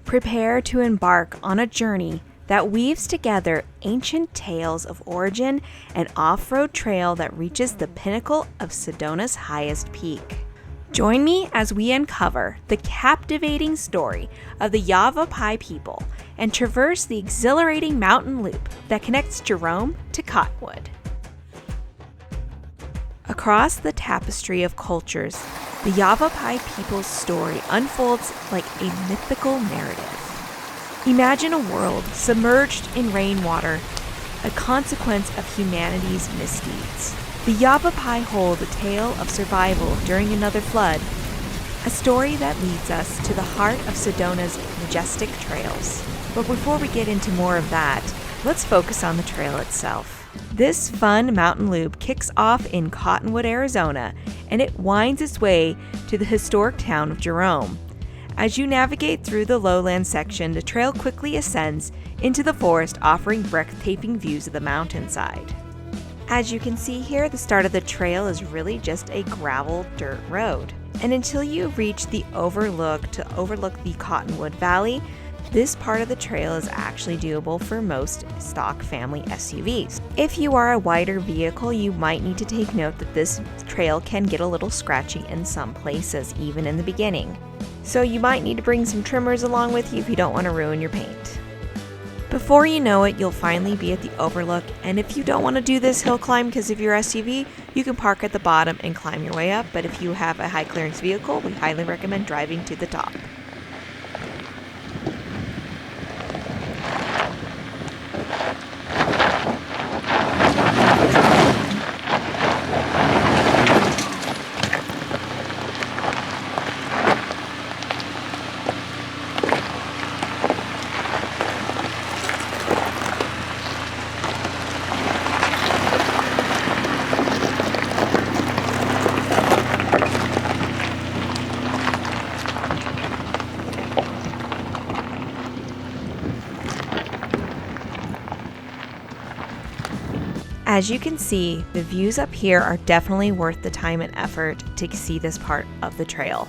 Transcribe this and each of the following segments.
Prepare to embark on a journey that weaves together ancient tales of origin and off-road trail that reaches the pinnacle of Sedona's highest peak. Join me as we uncover the captivating story of the Yavapai people and traverse the exhilarating mountain loop that connects Jerome to Cottonwood. Across the tapestry of cultures, the Yavapai people's story unfolds like a mythical narrative. Imagine a world submerged in rainwater, a consequence of humanity's misdeeds. The Yavapai hold a tale of survival during another flood, a story that leads us to the heart of Sedona's majestic trails. But before we get into more of that, let's focus on the trail itself. This fun mountain loop kicks off in Cottonwood, Arizona, and it winds its way to the historic town of Jerome. As you navigate through the lowland section, the trail quickly ascends into the forest, offering breathtaking views of the mountainside. As you can see here, the start of the trail is really just a gravel dirt road. And until you reach the Overlook to overlook the Cottonwood Valley, this part of the trail is actually doable for most stock family SUVs. If you are a wider vehicle, you might need to take note that this trail can get a little scratchy in some places, even in the beginning. So you might need to bring some trimmers along with you if you don't want to ruin your paint. Before you know it, you'll finally be at the Overlook, and if you don't want to do this hill climb because of your SUV, you can park at the bottom and climb your way up, but if you have a high clearance vehicle, we highly recommend driving to the top. As you can see, the views up here are definitely worth the time and effort to see this part of the trail.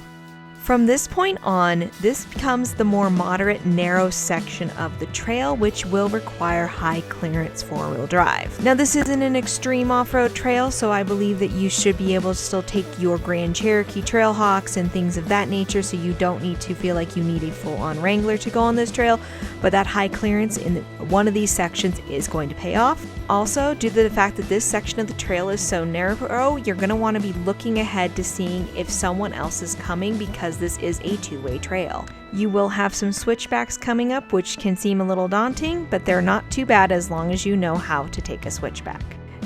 From this point on, this becomes the more moderate, narrow section of the trail, which will require high clearance four-wheel drive. Now, this isn't an extreme off-road trail, so I believe that you should be able to still take your Grand Cherokee Trailhawks and things of that nature, so you don't need to feel like you need a full-on Wrangler to go on this trail, but that high clearance in one of these sections is going to pay off. Also, due to the fact that this section of the trail is so narrow, you're going to want to be looking ahead to seeing if someone else is coming, because this is a two-way trail. You will have some switchbacks coming up, which can seem a little daunting, but they're not too bad as long as you know how to take a switchback.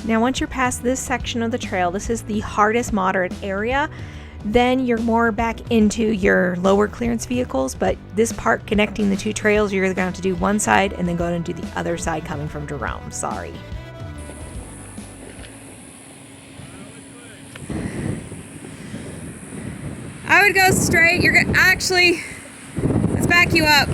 Now, once you're past this section of the trail, this is the hardest moderate area. Then you're more back into your lower clearance vehicles, but this part connecting the two trails, you're either going to have to do one side and then go and do the other side coming from Jerome. Sorry. I would go straight. You're gonna actually, let's back you up.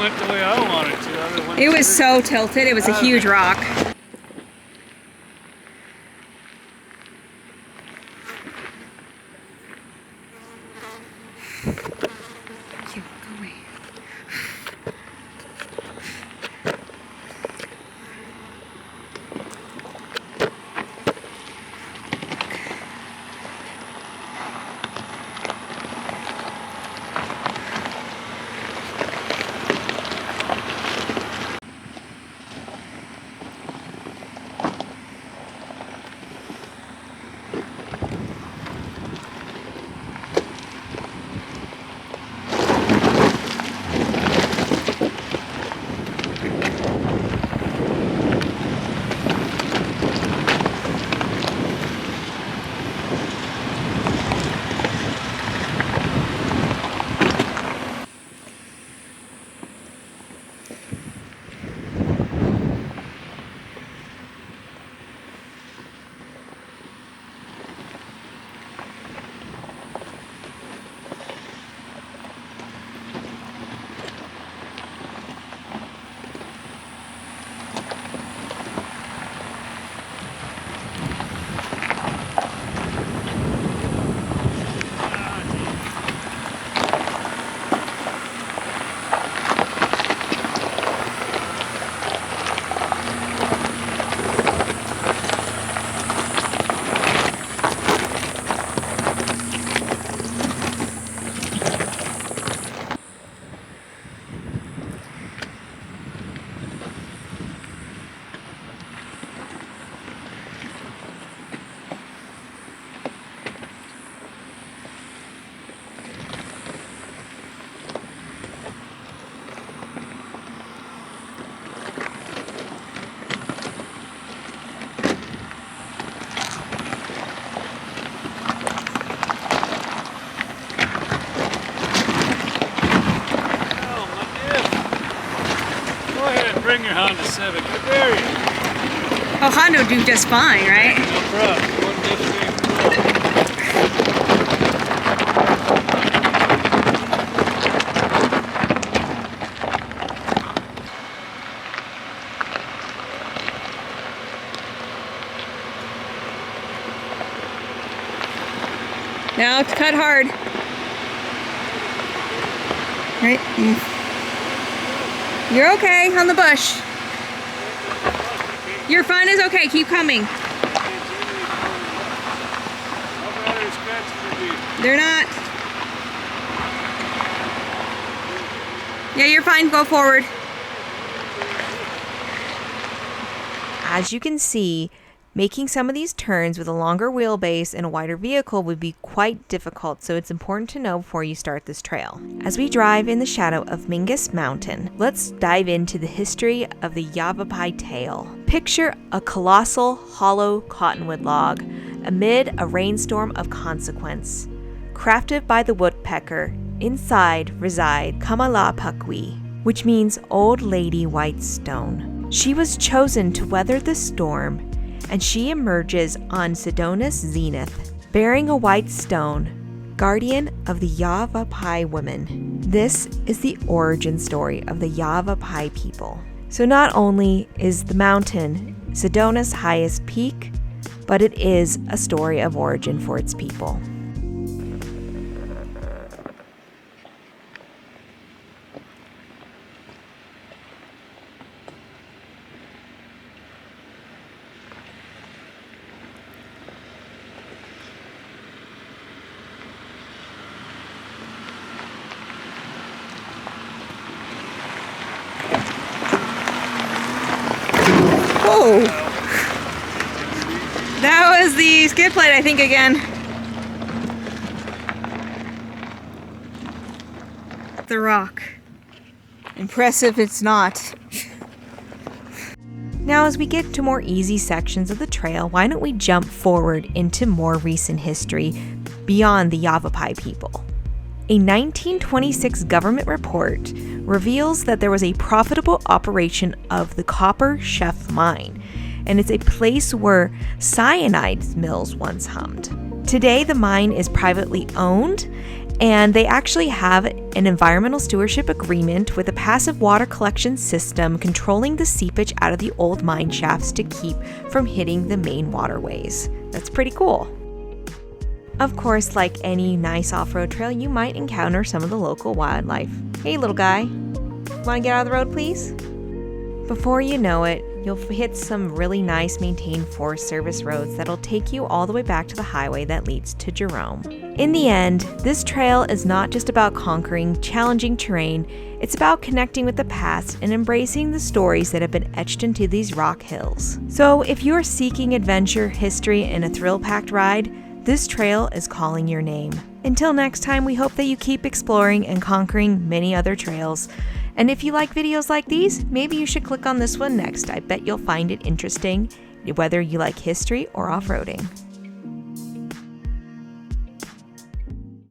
The way I wanted to. It was so tilted, it was a huge rock. Thank you, go away. Honda Civic. Good area. Oh, Honda would do just fine, right? No problem. One lift frame. Now to cut hard. Right. You're okay on the bush. Your fun is okay. Keep coming. They're not. Yeah, you're fine. Go forward. As you can see, making some of these turns with a longer wheelbase and a wider vehicle would be quite difficult, so it's important to know before you start this trail. As we drive in the shadow of Mingus Mountain, let's dive into the history of the Yavapai Tale. Picture a colossal, hollow cottonwood log amid a rainstorm of consequence. Crafted by the woodpecker, inside reside Kamalapakwi, which means Old Lady White Stone. She was chosen to weather the storm, and she emerges on Sedona's zenith, bearing a white stone, guardian of the Yavapai women. This is the origin story of the Yavapai people. So not only is the mountain Sedona's highest peak, but it is a story of origin for its people. Whoa! That was the skid plate, I think, again. The rock. Impressive it's not. Now, as we get to more easy sections of the trail, why don't we jump forward into more recent history beyond the Yavapai people? A 1926 government report reveals that there was a profitable operation of the Copper Chef mine, and it's a place where Cyanide Mills once hummed. Today, the mine is privately owned, and they actually have an environmental stewardship agreement with a passive water collection system controlling the seepage out of the old mine shafts to keep from hitting the main waterways. That's pretty cool. Of course, like any nice off-road trail, you might encounter some of the local wildlife. Hey, little guy, want to get out of the road, please? Before you know it, you'll hit some really nice maintained Forest Service roads that'll take you all the way back to the highway that leads to Jerome. In the end, this trail is not just about conquering challenging terrain, it's about connecting with the past and embracing the stories that have been etched into these rock hills. So if you're seeking adventure, history, and a thrill-packed ride, this trail is calling your name. Until next time, we hope that you keep exploring and conquering many other trails. And if you like videos like these, maybe you should click on this one next. I bet you'll find it interesting, whether you like history or off-roading.